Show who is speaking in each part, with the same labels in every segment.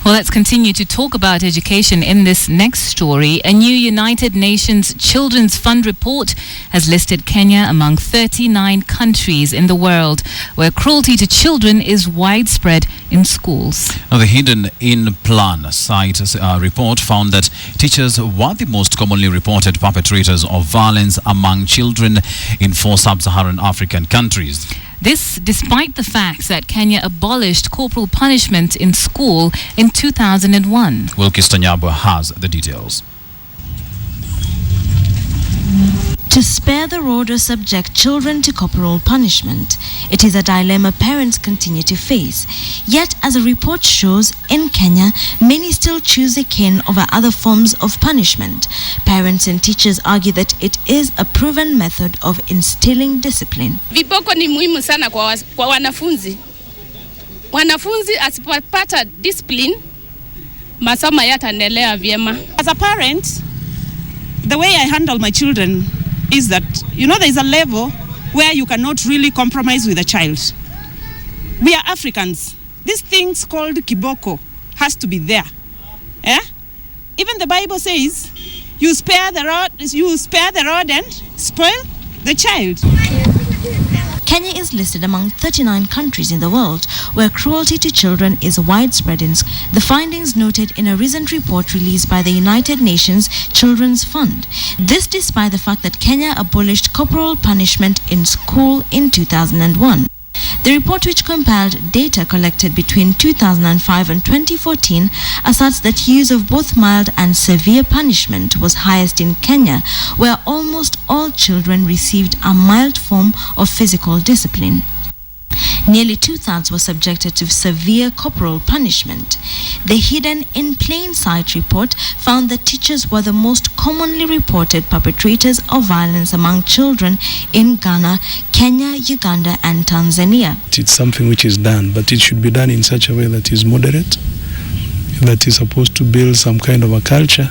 Speaker 1: Well, let's continue to talk about education in this next story. A new United Nations Children's Fund report has listed Kenya among 39 countries in the world where cruelty to children is widespread in schools.
Speaker 2: Now, the Hidden in Plan site report found that teachers were the most commonly reported perpetrators of violence among children in 4 sub-Saharan African countries.
Speaker 1: This despite the fact that Kenya abolished corporal punishment in school in 2001.
Speaker 2: Wilkis Tanyabwa has the details.
Speaker 3: To spare the rod or subject children to corporal punishment, it is a dilemma parents continue to face. Yet, as a report shows, in Kenya, many still choose the cane over other forms of punishment. Parents and teachers argue that it is a proven method of instilling discipline.
Speaker 4: Viboko ni muhimu sana kwa wanafunzi. Wanafunzi asipopata discipline, masomo yataendelea vyema.
Speaker 5: As a parent, the way I handle my children is that, there is a level where you cannot really compromise with a child. We are Africans. These things called kiboko has to be there. Even the Bible says, you spare the rod and spoil the child.
Speaker 3: Kenya is listed among 39 countries in the world where cruelty to children is widespread. The findings noted in a recent report released by the United Nations Children's Fund. This despite the fact that Kenya abolished corporal punishment in school in 2001. The report, which compiled data collected between 2005 and 2014, asserts that use of both mild and severe punishment was highest in Kenya, where almost all children received a mild form of physical discipline. Nearly 2/3 were subjected to severe corporal punishment. The Hidden in Plain Sight report found that teachers were the most commonly reported perpetrators of violence among children in Ghana, Kenya, Uganda, and Tanzania.
Speaker 6: It's something which is done, but it should be done in such a way that is moderate, that is supposed to build some kind of a culture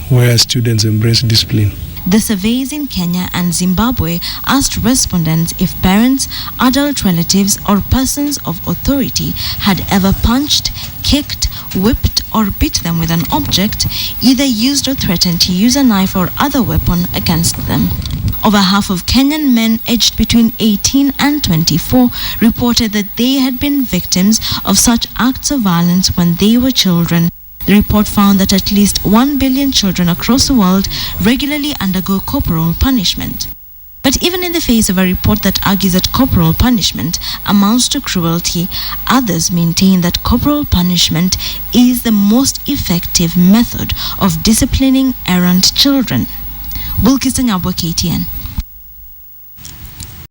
Speaker 6: where students embrace discipline.
Speaker 3: The surveys in Kenya and Zimbabwe asked respondents if parents, adult relatives, or persons of authority had ever punched, kicked, whipped, or beat them with an object, either used or threatened to use a knife or other weapon against them. Over half of Kenyan men aged between 18 and 24 reported that they had been victims of such acts of violence when they were children. The report found that at least 1 billion children across the world regularly undergo corporal punishment. But even in the face of a report that argues that corporal punishment amounts to cruelty, others maintain that corporal punishment is the most effective method of disciplining errant children. Wilkis Tanyabwa, KTN.